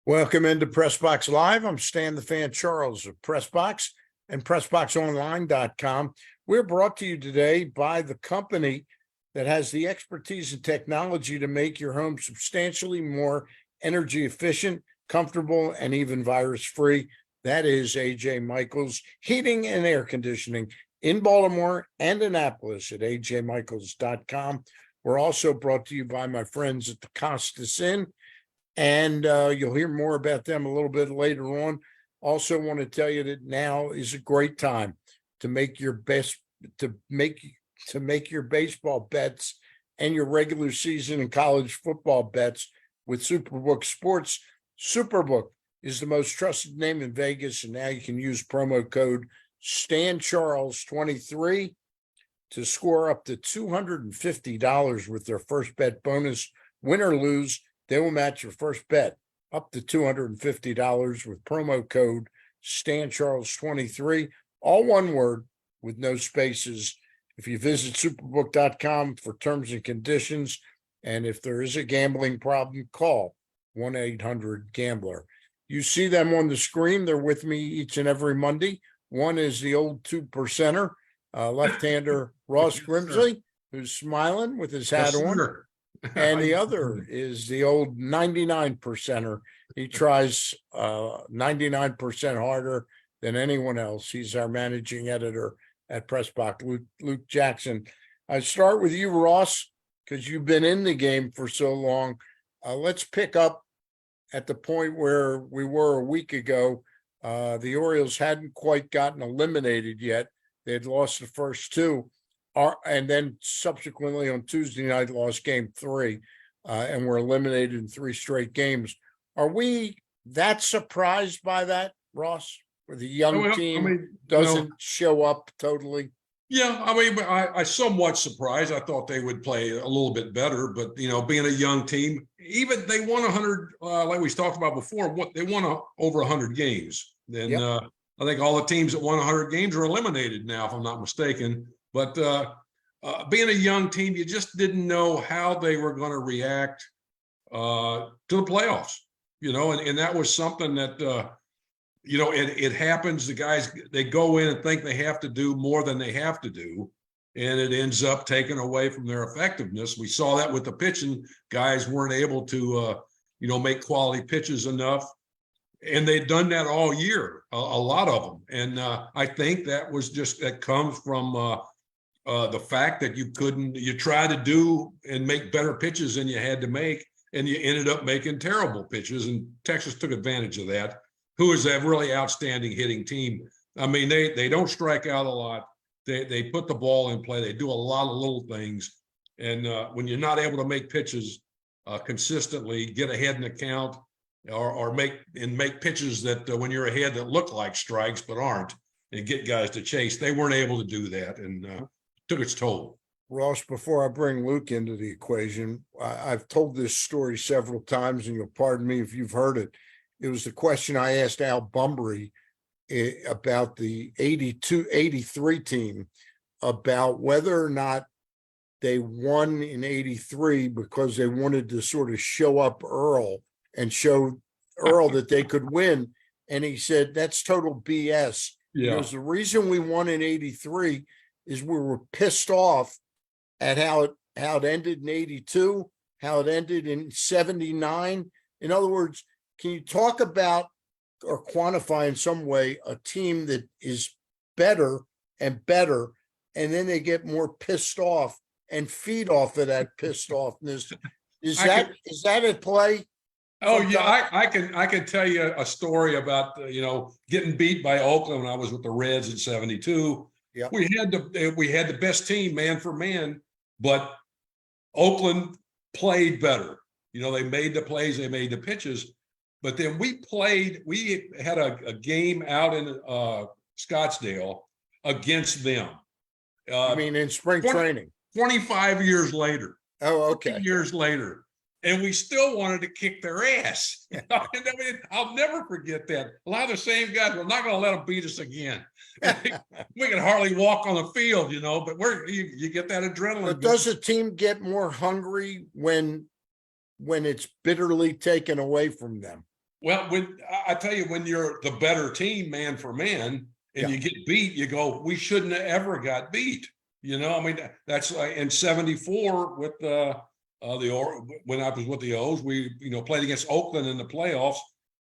Welcome into PressBox Live. I'm Stan the Fan Charles of PressBox and PressBoxOnline.com. We're brought to you today by the company that has the expertise and technology to make your home substantially more energy efficient, comfortable, and even virus-free. That is AJ Michaels Heating and Air Conditioning in Baltimore and Annapolis at ajmichaels.com. We're also brought to you by my friends at the Costas Inn. And you'll hear more about them a little bit later on. Also want to tell you that now is a great time to make your your baseball bets and your regular season and college football bets with Superbook Sports. Superbook is the most trusted name in Vegas, and now you can use promo code StanCharles23 to score up to $250 with their first bet bonus. Win or lose, they will match your first bet up to $250 with promo code StanCharles23, all one word with no spaces. If you visit superbook.com for terms and conditions, and if there is a gambling problem, call 1-800-GAMBLER. You see them on the screen. They're with me each and every Monday. One is the old 2%er, left-hander Ross Grimsley, who's smiling with his hat on. Sure. And the other is the old 99%er. He tries 99% harder than anyone else. He's our managing editor at PressBox, Luke Jackson. I start with you, Ross, because you've been in the game for so long. Let's pick up at the point where we were a week ago. The Orioles hadn't quite gotten eliminated yet. They had lost the first two. And then subsequently on Tuesday night, lost game 3 and were eliminated in 3 straight games. Are we that surprised by that, Ross? Where the young team doesn't show up totally? Yeah, I somewhat surprised. I thought they would play a little bit better, but being a young team, even they won 100, like we talked about before. They won over 100 games. Then I think all the teams that won 100 games are eliminated now, if I'm not mistaken. But being a young team, you just didn't know how they were going to react to the playoffs, and that was something that, it happens. The guys, they go in and think they have to do more than they have to do, and it ends up taking away from their effectiveness. We saw that with the pitching. Guys weren't able to, make quality pitches enough. And they'd done that all year, a lot of them. And I think that comes from the fact that you tried to do and make better pitches than you had to make, and you ended up making terrible pitches. And Texas took advantage of that. Who is a really outstanding hitting team? I mean, they don't strike out a lot. They put the ball in play. They do a lot of little things. And when you're not able to make pitches consistently, get ahead in the count, or make pitches that when you're ahead that look like strikes but aren't, and get guys to chase. They weren't able to do that, and took its toll. Ross, before I bring Luke into the equation, I've told this story several times, and you'll pardon me if you've heard it. It was the question I asked Al Bumbry about the 83 team, about whether or not they won in 83 because they wanted to sort of show up Earl and show Earl that they could win. And he said, that's total BS. Yeah. Because the reason we won in 83 is we were pissed off at how it ended in 82, how it ended in 79. In other words, can you talk about or quantify in some way a team that is better and better, and then they get more pissed off and feed off of that pissed offness? Is that at play? Oh yeah, I can tell you a story about getting beat by Oakland when I was with the Reds in '72. Yeah, we had the best team man for man, but Oakland played better. They made the plays, they made the pitches, but then we had a game out in Scottsdale against them. I mean, in spring training. 25 years later. Oh, okay. 20 years later. And we still wanted to kick their ass. I'll never forget that. A lot of the same guys, we're not going to let them beat us again. We can hardly walk on the field, but you get that adrenaline. But does a team get more hungry when it's bitterly taken away from them? Well, I tell you, when you're the better team, man for man, and Yeah. you get beat, you go, we shouldn't have ever got beat. I mean, that's like in '74 with when I was with the O's, we played against Oakland in the playoffs,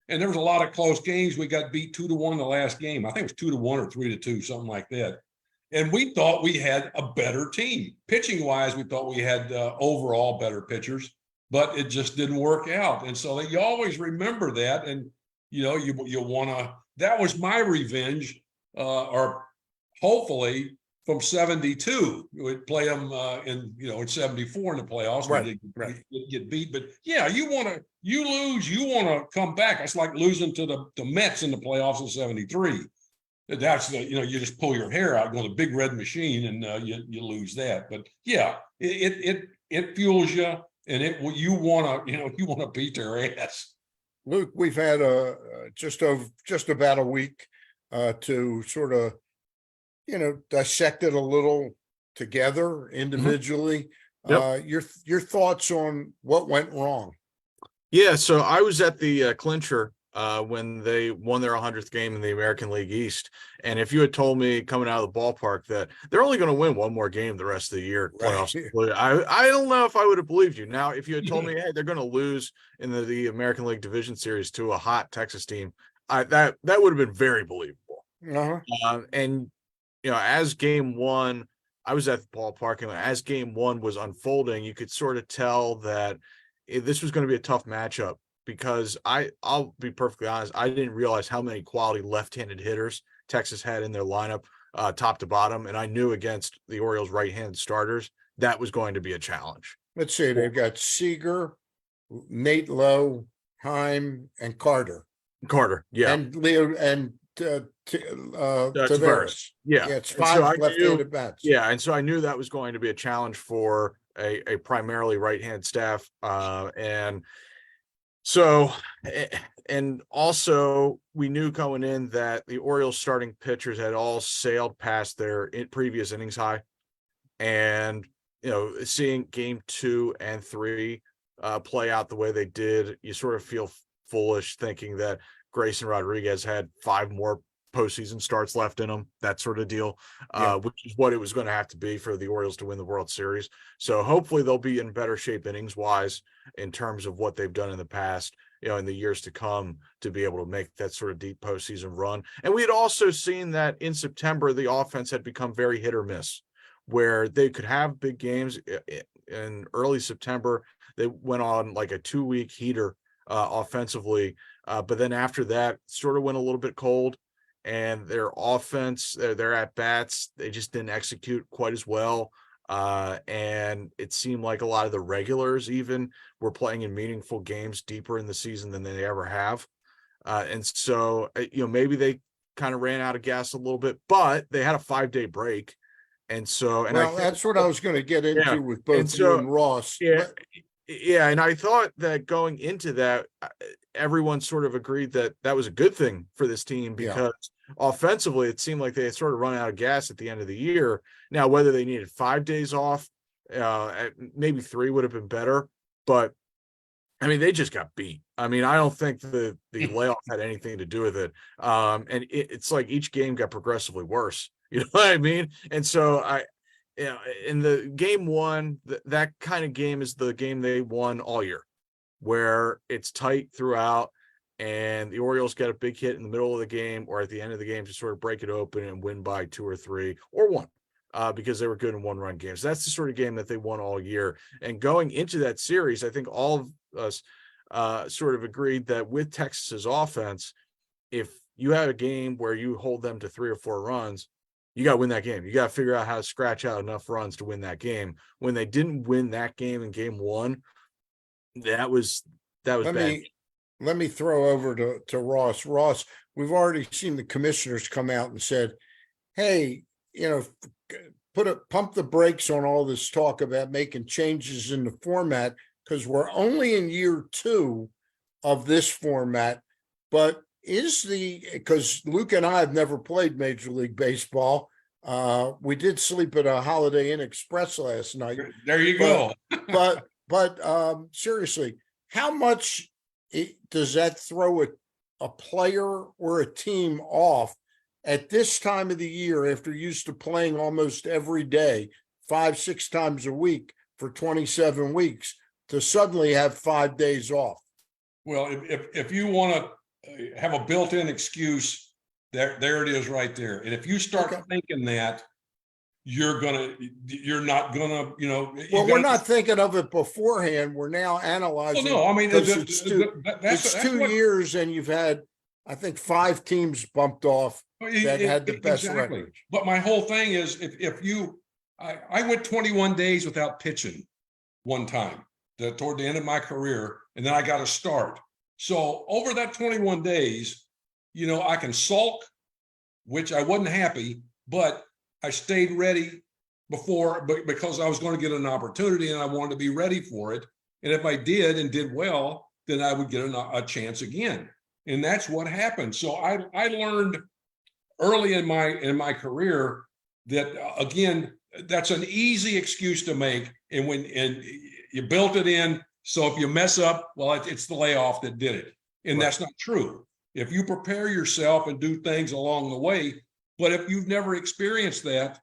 and there was a lot of close games. We got beat 2-1 the last game. I think it was 2-1 or 3-2, something like that. And we thought we had a better team. Pitching wise, we thought we had overall better pitchers, but it just didn't work out. And so you always remember that. And, you want to, that was my revenge, or hopefully from '72. We'd play them in '74 in the playoffs. Right, We did get beat. But yeah, you lose, you want to come back. It's like losing to the Mets in the playoffs in '73. That's you just pull your hair out, go the big red machine, and you lose that. But yeah, it fuels you, and you want to beat their ass. Luke, we've had just about a week to sort of dissect it a little together individually. Yep. Your thoughts on what went wrong? Yeah, so I was at the clincher when they won their 100th game in the American League East. And if you had told me coming out of the ballpark that they're only going to win one more game the rest of the year, playoffs, I don't know if I would have believed you. Now, if you had told me, hey, they're going to lose in the American League Division Series to a hot Texas team, that would have been very believable. And as game one, I was at the ballpark, and as game one was unfolding, you could sort of tell that this was going to be a tough matchup, because I'll be perfectly honest, I didn't realize how many quality left-handed hitters Texas had in their lineup, top to bottom, and I knew against the Orioles right-handed starters that was going to be a challenge. Let's see, they've got Seager, Nate Lowe, Heim, and Carter, yeah, and Leo and Tavares. Yeah, it's 5 left-handed bats. Yeah, and so I knew that was going to be a challenge for a primarily right-hand staff, and so, and also we knew going in that the Orioles starting pitchers had all sailed past their previous innings high, and seeing game 2 and 3 play out the way they did, you sort of feel foolish thinking that Grayson Rodriguez had 5 more postseason starts left in him, that sort of deal, which is what it was going to have to be for the Orioles to win the World Series. So hopefully they'll be in better shape innings wise in terms of what they've done in the past, in the years to come, to be able to make that sort of deep postseason run. And we had also seen that in September, the offense had become very hit or miss, where they could have big games in early September. They went on like a 2-week heater offensively, but then after that sort of went a little bit cold, and their offense, their at bats, they just didn't execute quite as well. And it seemed like a lot of the regulars even were playing in meaningful games deeper in the season than they ever have. And so, maybe they kind of ran out of gas a little bit, but they had a 5-day break. And so, that's what I was going to get into with both you and Ross. Yeah, and I thought that going into that, everyone sort of agreed that that was a good thing for this team, because offensively, it seemed like they had sort of run out of gas at the end of the year. Now, whether they needed 5 days off, maybe 3 would have been better, but I mean, they just got beat. I mean, I don't think the layoff had anything to do with it. And it's like each game got progressively worse. You know what I mean? And so in the game one, that kind of game is the game they won all year, where it's tight throughout, and the Orioles get a big hit in the middle of the game or at the end of the game to sort of break it open and win by 2 or 3 or 1, because they were good in one-run games. That's the sort of game that they won all year. And going into that series, I think all of us sort of agreed that with Texas's offense, if you have a game where you hold them to 3 or 4 runs, you got to win that game. You got to figure out how to scratch out enough runs to win that game. When they didn't win that game in game 1, that was bad. Let me throw over to Ross. Ross, we've already seen the commissioners come out and said, hey, pump the brakes on all this talk about making changes in the format, because we're only in year 2 of this format. But because Luke and I have never played Major League Baseball. We did sleep at a Holiday Inn Express last night. There you go. But seriously, how much does that throw a player or a team off at this time of the year after used to playing almost every day, 5-6 times a week for 27 weeks to suddenly have 5 days off? Well, if you want to have a built-in excuse, there it is right there. And if you start Okay. thinking that, you're not gonna, Well, we're not thinking of it beforehand. We're now analyzing. Well, no, I mean, because it's that's 2 what, years and you've had, I think, 5 teams bumped off that had the best exactly. records. But my whole thing is, I went 21 days without pitching one time toward the end of my career, and then I got a start. So over that 21 days, I can sulk, which I wasn't happy, but I stayed ready because I was going to get an opportunity and I wanted to be ready for it. And if I did and did well, then I would get a chance again. And that's what happened. So I learned early in my career that, again, that's an easy excuse to make. And you built it in. So if you mess up, well, it's the layoff that did it. And Right. that's not true. If you prepare yourself and do things along the way, but if you've never experienced that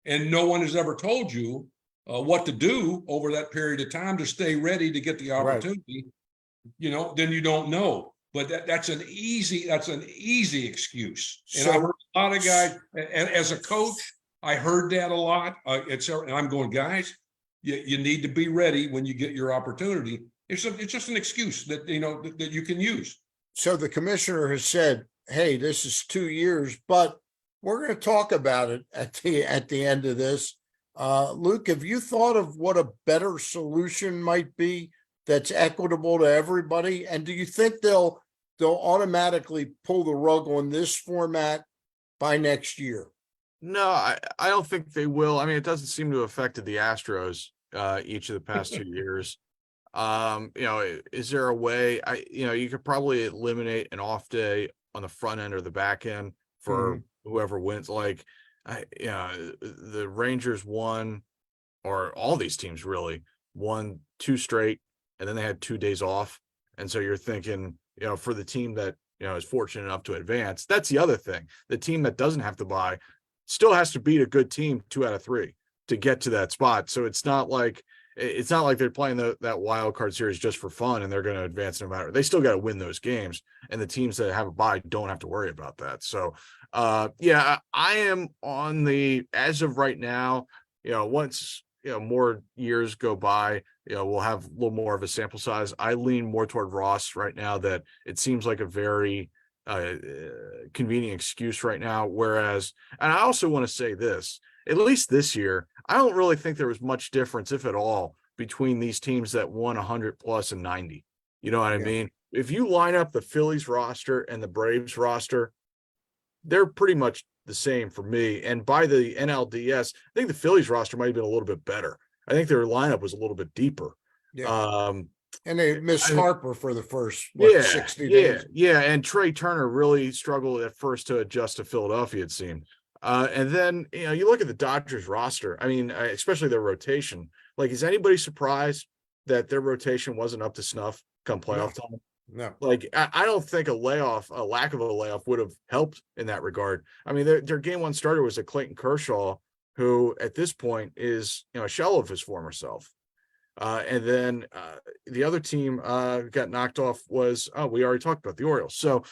and no one has ever told you what to do over that period of time to stay ready to get the opportunity, then you don't know. But that's an easy excuse. And I heard a lot of guys, and as a coach, I heard that a lot. And I'm going, guys, you need to be ready when you get your opportunity. It's just an excuse that that you can use. So the commissioner has said, hey, this is 2 years, but we're going to talk about it at the end of this. Luke, have you thought of what a better solution might be that's equitable to everybody? And do you think they'll automatically pull the rug on this format by next year? No, I don't think they will. I mean, it doesn't seem to have affected the Astros each of the past 2 years. Is there a way you could probably eliminate an off day on the front end or the back end for whoever wins? Like, the Rangers won, or all these teams really won 2 straight, and then they had 2 days off. And so you're thinking, for the team that, is fortunate enough to advance, that's the other thing. The team that doesn't have to bye still has to beat a good team 2 out of 3 to get to that spot. So it's not like they're playing that wild card series just for fun and they're going to advance no matter. They still got to win those games, and the teams that have a bye don't have to worry about that. So, I am on as of right now, once, more years go by, we'll have a little more of a sample size. I lean more toward Ross right now, that it seems like a very convenient excuse right now. Whereas, and I also want to say this, at least this year, I don't really think there was much difference, if at all, between these teams that won 100 plus and 90. You know what I mean? If you line up the Phillies roster and the Braves roster, they're pretty much the same for me. And by the NLDS, I think the Phillies roster might have been a little bit better. I think their lineup was a little bit deeper. Yeah. And they missed Harper for the first 60 days. Yeah. And Trey Turner really struggled at first to adjust to Philadelphia, it seemed. And then, you look at the Dodgers roster. I mean, especially their rotation. Like, is anybody surprised that their rotation wasn't up to snuff come playoff time? No. Like, I don't think a lack of a layoff would have helped in that regard. I mean, their game 1 starter was a Clayton Kershaw, who at this point is, a shell of his former self. And then the other team got knocked off was, we already talked about the Orioles. So,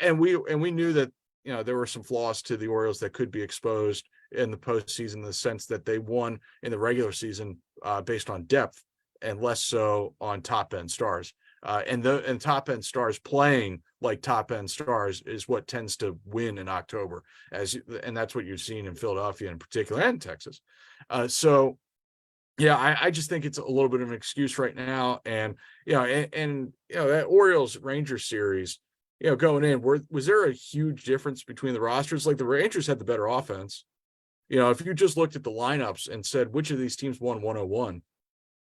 and we knew that, there were some flaws to the Orioles that could be exposed in the postseason, in the sense that they won in the regular season based on depth and less so on top end stars. And top end stars playing like top end stars is what tends to win in October, and that's what you've seen in Philadelphia in particular, and Texas. I just think it's a little bit of an excuse right now. And that Orioles Rangers series, going in, was there a huge difference between the rosters? Like, the Rangers had the better offense. If you just looked at the lineups and said which of these teams won 101,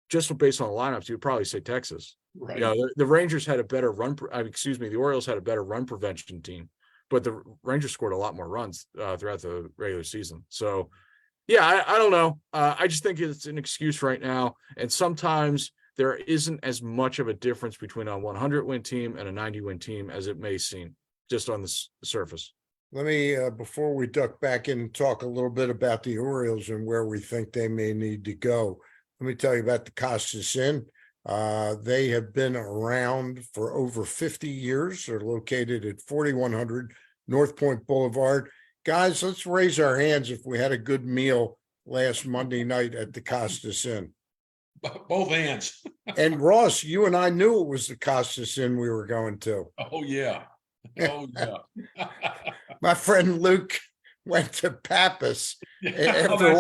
just based on the lineups, you would probably say Texas. Right. The Rangers had a better the Orioles had a better run prevention team, but the Rangers scored a lot more runs throughout the regular season. So, I don't know. I just think it's an excuse right now. And sometimes there isn't as much of a difference between a 100-win team and a 90-win team as it may seem just on the surface. Let me, before we duck back in and talk a little bit about the Orioles and where we think they may need to go, let me tell you about the Costas Inn. They have been around for over 50 years. They're located at 4100 North Point Boulevard. Guys, let's raise our hands if we had a good meal last Monday night at the Costas Inn. Both hands. And Ross, you and I knew it was the Costas Inn we were going to. Oh, yeah. Oh, yeah. My friend Luke went to Pappas after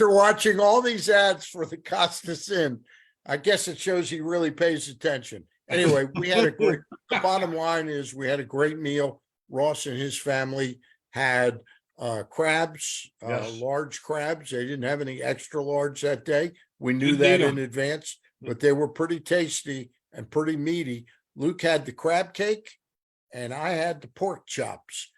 watching all these ads for the Costas Inn. I guess it shows he really pays attention. Anyway, the bottom line is we had a great meal. Ross and his family had crabs, Yes. large crabs. They didn't have any extra large that day. We knew Didn't that need in 'em. advance, but they were pretty tasty and pretty meaty. Luke had the crab cake and I had the pork chops.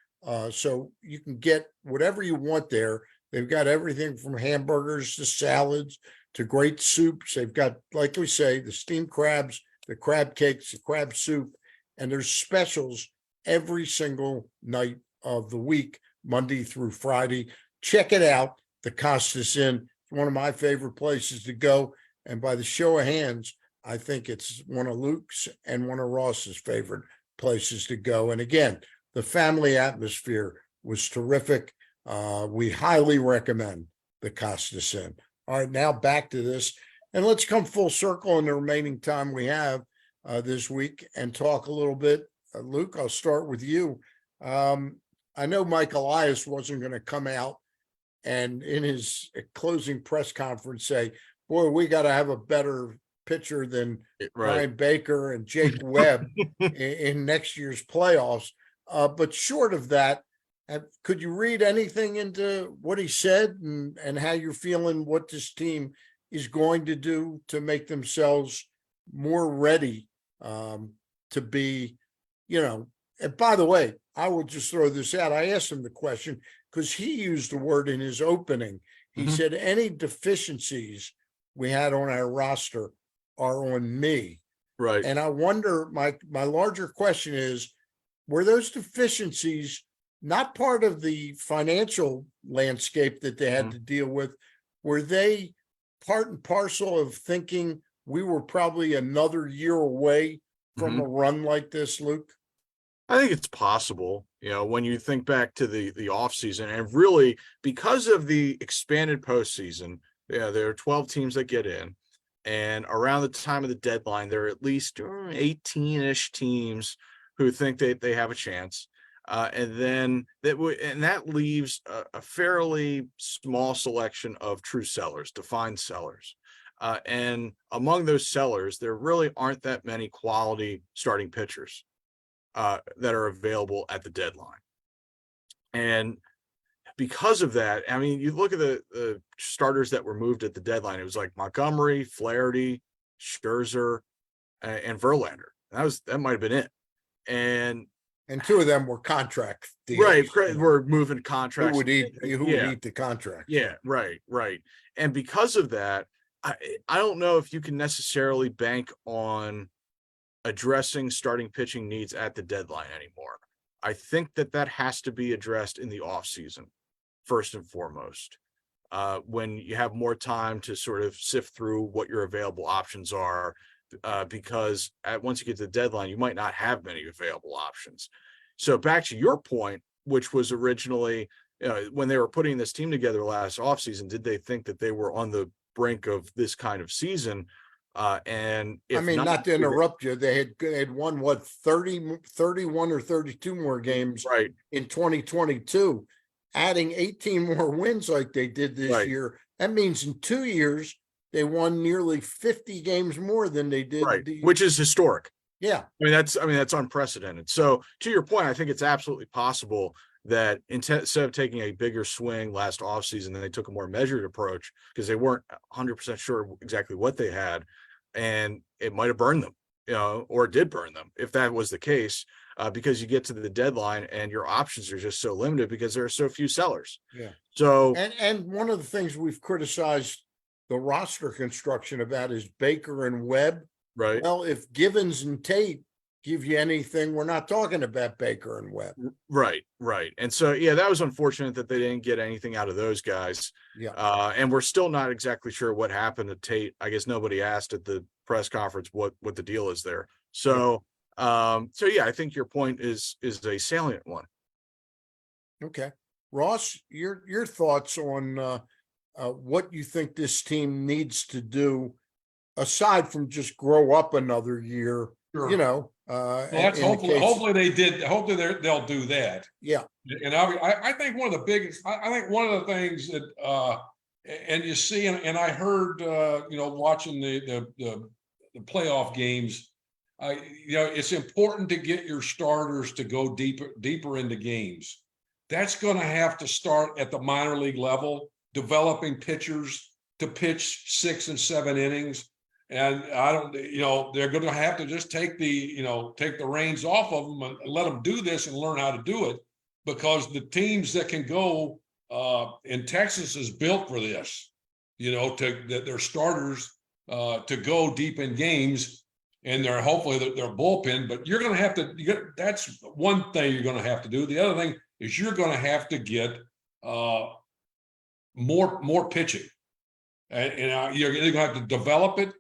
So you can get whatever you want there. They've got everything from hamburgers to salads to great soups. They've got, like we say, the steamed crabs, the crab cakes, the crab soup, and there's specials every single night of the week, Monday through Friday. Check it out, the Costas Inn. It's one of my favorite places to go. And by the show of hands, I think it's one of Luke's and one of Ross's favorite places to go. And again, the family atmosphere was terrific. We highly recommend the Costas Inn. All right, now back to this. And let's come full circle in the remaining time we have this week and talk a little bit. Luke, I'll start with you. I know Mike Elias wasn't going to come out and in his closing press conference say, boy, we got to have a better pitcher than Ryan Baker and Jake Webb in next year's playoffs. But short of that, could you read anything into what he said and how you're feeling what this team is going to do to make themselves more ready to be, and by the way, I will just throw this out. I asked him the question because he used the word in his opening. He said, any deficiencies we had on our roster are on me. Right. And I wonder, my larger question is, were those deficiencies not part of the financial landscape that they had to deal with? Were they part and parcel of thinking we were probably another year away from a run like this, Luke? I think it's possible, when you think back to the off season, and really because of the expanded postseason, there are 12 teams that get in, and around the time of the deadline, there are at least 18-ish teams who think they have a chance. And then that leaves a fairly small selection of true sellers, defined sellers. And among those sellers, there really aren't that many quality starting pitchers that are available at the deadline. And because of that, I mean, you look at the starters that were moved at the deadline, it was like Montgomery, Flaherty, Scherzer, and Verlander. That might have been it. And two of them were contract deals. Right. We're moving contracts. Who would eat the contract? Yeah, right. And because of that, I don't know if you can necessarily bank on addressing starting pitching needs at the deadline anymore. I think that has to be addressed in the offseason, first and foremost, when you have more time to sort of sift through what your available options are, because once you get to the deadline, you might not have many available options. So back to your point, which was originally, when they were putting this team together last offseason, did they think that they were on the brink of this kind of season? And if not to interrupt you, they had won 31 or 32 more games in 2022, adding 18 more wins like they did this year. That means in 2 years they won nearly 50 games more than they did, which is historic. Yeah, I mean that's unprecedented. So to your point, I think it's absolutely possible that instead of taking a bigger swing last offseason, they took a more measured approach because they weren't 100% sure exactly what they had. And it might have burned them, or it did burn them if that was the case, because you get to the deadline and your options are just so limited because there are so few sellers. Yeah. So and one of the things we've criticized the roster construction of that is Baker and Webb. Right. Well, if Givens and Tate give you anything, we're not talking about Baker and Webb. Right. And so, yeah, that was unfortunate that they didn't get anything out of those guys. Yeah. And we're still not exactly sure what happened to Tate. I guess nobody asked at the press conference what the deal is there. So, yeah, I think your point is a salient one. Okay. Ross, your thoughts on what you think this team needs to do aside from just grow up another year, Sure. you know, Well, that's in the hopefully, case- hopefully they did. Hopefully they'll do that. Yeah. And I think one of the biggest, I think one of the things that, and you see, and I heard, watching the playoff games, it's important to get your starters to go deeper into games. That's going to have to start at the minor league level, developing pitchers to pitch 6 and 7 innings. And they're going to have to just take the reins off of them and let them do this and learn how to do it, because the teams that can go in Texas is built for this, that their starters to go deep in games, and they're hopefully their bullpen. But you're going to have to, that's one thing you're going to have to do. The other thing is you're going to have to get more pitching, and you're going to have to develop it,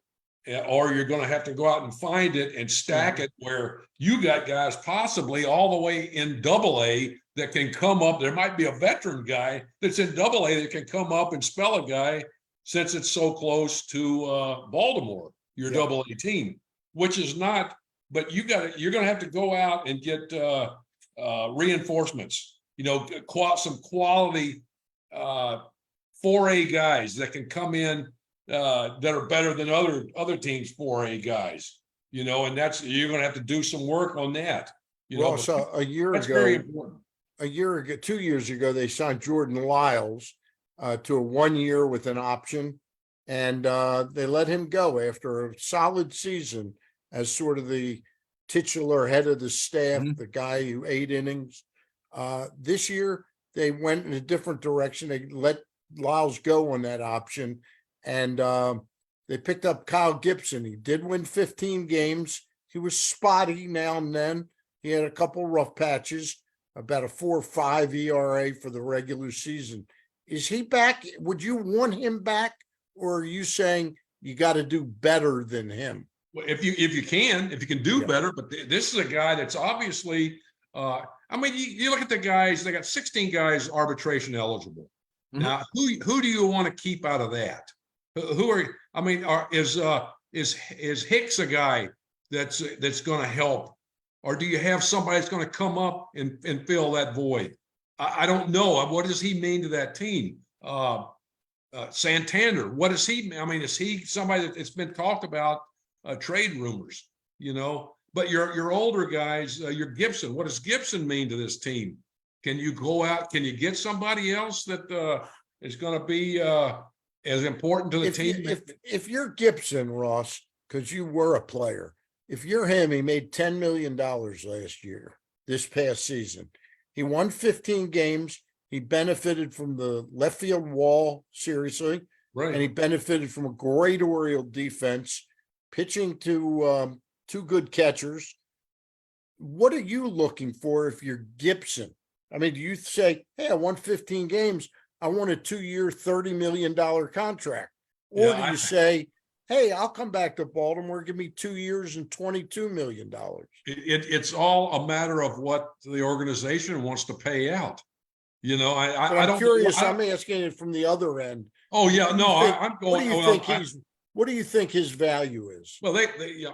or you're going to have to go out and find it and stack it where you got guys possibly all the way in AA that can come up. There might be a veteran guy that's in AA that can come up and spell a guy, since it's so close to Baltimore, your AA team, which is not, but you're going to have to go out and get reinforcements, some quality 4A guys that can come in that are better than other teams' 4A guys, and that's, you're going to have to do some work on that. Well, so a year that's very ago, important. 2 years ago, they signed Jordan Lyles to a 1 year with an option, and they let him go after a solid season as sort of the titular head of the staff, the guy who 8 innings. This year, they went in a different direction. They let Lyles go on that option, and they picked up Kyle Gibson. He did win 15 games. He was spotty now and then. He had a couple rough patches, about a 4.5 ERA for the regular season. Is he back? Would you want him back, or are you saying you got to do better than him? Well, if you can do better, but this is a guy that's obviously, you look at the guys, they got 16 guys arbitration eligible. Now, who do you want to keep out of that? Is Hicks a guy that's going to help, or do you have somebody that's going to come up and fill that void? I don't know. What does he mean to that team? Santander, what does he mean? Is he somebody that's been talked about, trade rumors, but your older guys, your Gibson, what does Gibson mean to this team? Can you go out? Can you get somebody else that is going to be as important to the team? If you're Gibson, Ross, because you were a player, if you're him, he made $10 million this past season. He won 15 games. He benefited from the left field wall, seriously. Right. And he benefited from a great Oriole defense, pitching to 2 good catchers. What are you looking for if you're Gibson? Do you say, hey, I won 15 games. I want a 2-year, $30 million contract? Or do you say, hey, I'll come back to Baltimore, give me 2 years and $22 million? It's all a matter of what the organization wants to pay out. I'm curious. I'm asking it from the other end. Oh yeah, no, I'm going. What do you think his value is? Well, they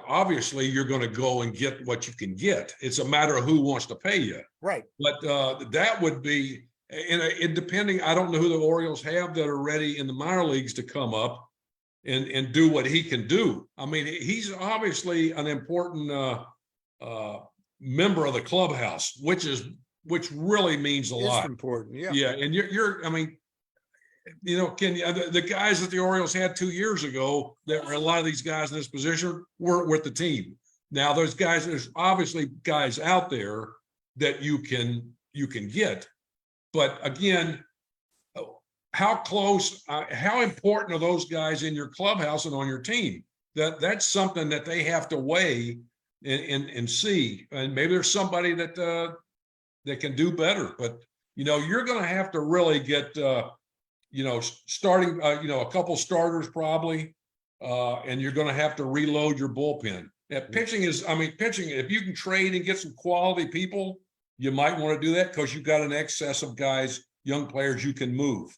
obviously you're going to go and get what you can get. It's a matter of who wants to pay you, right? But that would be, and depending. I don't know who the Orioles have that are ready in the minor leagues to come up and do what he can do. He's obviously an important member of the clubhouse, which really means a lot. It's important, yeah. Yeah, and the guys that the Orioles had 2 years ago, that were a lot of these guys in this position weren't with the team. Now there's obviously guys out there that you can get, but again, how close, how important are those guys in your clubhouse and on your team? That's something that they have to weigh and see. And maybe there's somebody that can do better. But you're going to have to really get starting a couple starters probably, and you're going to have to reload your bullpen. Pitching, if you can trade and get some quality people, you might want to do that because you've got an excess of guys, young players you can move.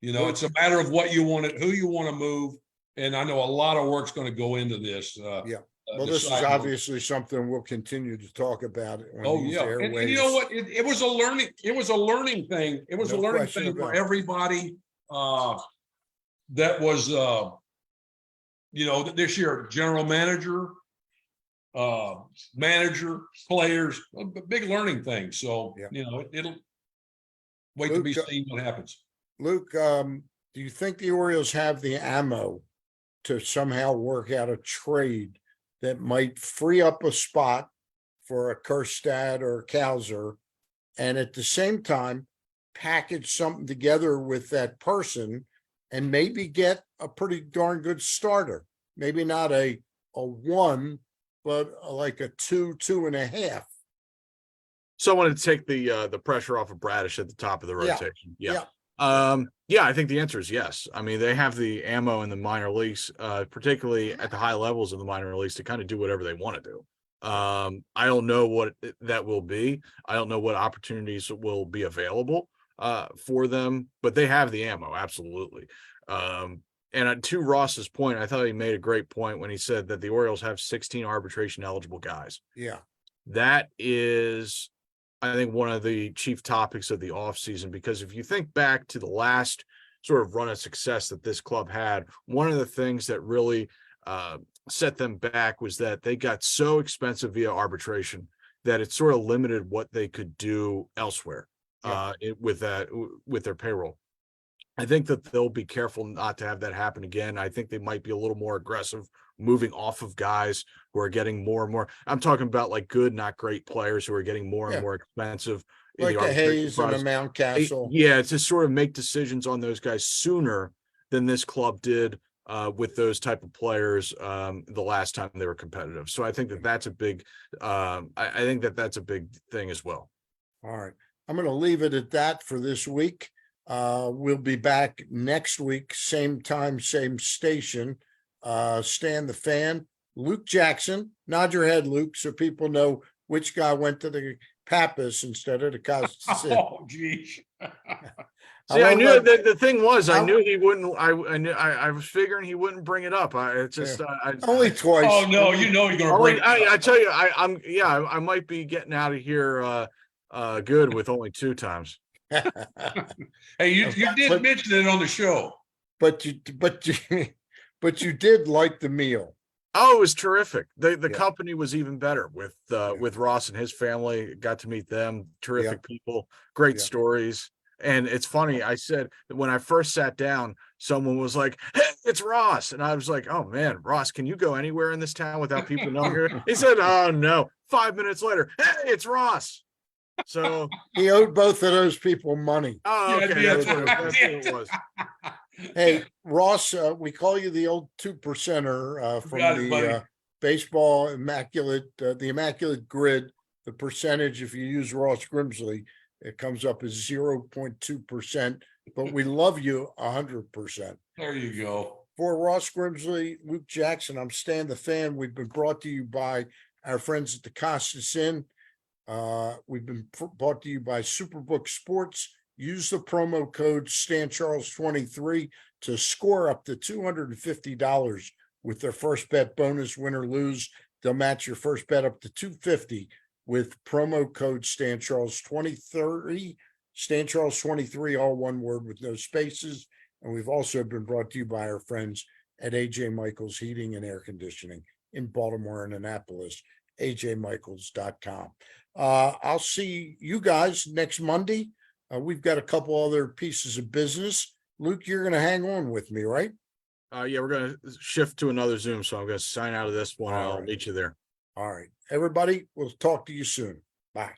It's a matter of what you want it, who you want to move. And I know a lot of work's going to go into this. Yeah. Well, this is obviously something we'll continue to talk about. Oh yeah. And you know what? It was a learning thing. It was a learning thing for everybody that was this year, general manager, players, a big learning thing. So, it'll wait to be seen what happens. Luke, do you think the Orioles have the ammo to somehow work out a trade that might free up a spot for a Kerstad or a Kauser, and at the same time package something together with that person and maybe get a pretty darn good starter? Maybe not a 1, but like a 2, 2.5. Someone to take the pressure off of Bradish at the top of the rotation. Yeah. I think the answer is yes. I mean, they have the ammo in the minor leagues, particularly at the high levels of the minor leagues, to kind of do whatever they want to do. I don't know what that will be. I don't know what opportunities will be available for them, but they have the ammo, absolutely. And to Ross's point, I thought he made a great point when he said that the Orioles have 16 arbitration eligible guys. Yeah. That is, I think, one of the chief topics of the offseason, because if you think back to the last sort of run of success that this club had, one of the things that really set them back was that they got so expensive via arbitration that it sort of limited what they could do elsewhere with their payroll. I think that they'll be careful not to have that happen again. I think they might be a little more aggressive moving off of guys who are getting more and more. I'm talking about like good, not great players who are getting more and more expensive. Like a Hayes and a Mountcastle. Yeah, to sort of make decisions on those guys sooner than this club did with those type of players the last time they were competitive. So I think that that's a big, I think that that's a big thing as well. All right. I'm going to leave it at that for this week. We'll be back next week, same time, same station. Stan the Fan, Luke Jackson. Nod your head, Luke, so people know which guy went to the Pappas instead of the Costa City. Oh, geez. See, I knew that the thing was, I knew he wouldn't. I was figuring he wouldn't bring it up. Only twice. Oh no, you're going to bring it up. I tell you, I might be getting out of here good with only 2 times. Hey, you did mention it on the show, but you did like the meal. Oh, it was terrific. The company was even better with Ross and his family. Got to meet them. Terrific people, great stories. And it's funny, I said that when I first sat down, someone was like, "Hey, it's Ross." And I was like, "Oh man, Ross, can you go anywhere in this town without people knowing you?" He said, "Oh no." 5 minutes later, "Hey, it's Ross." So he owed both of those people money. Oh, okay. That's what it was. Hey, Ross, we call you the old 2%er from the baseball immaculate, the immaculate grid. The percentage, if you use Ross Grimsley, it comes up as 0.2%, but we love you 100%. There you go. For Ross Grimsley, Luke Jackson, I'm Stan the Fan. We've been brought to you by our friends at the Costas Inn. We've been brought to you by Superbook Sports. Use the promo code StanCharles23 to score up to $250 with their first bet bonus, win or lose. They'll match your first bet up to $250 with promo code StanCharles23, StanCharles23, all one word with no spaces. And we've also been brought to you by our friends at AJ Michaels Heating and Air Conditioning in Baltimore and Annapolis, ajmichaels.com. I'll see you guys next Monday. We've got a couple other pieces of business. Luke, you're going to hang on with me, right? Yeah, we're going to shift to another Zoom, so I'm going to sign out of this one. I'll meet you there. All right. Everybody, we'll talk to you soon. Bye.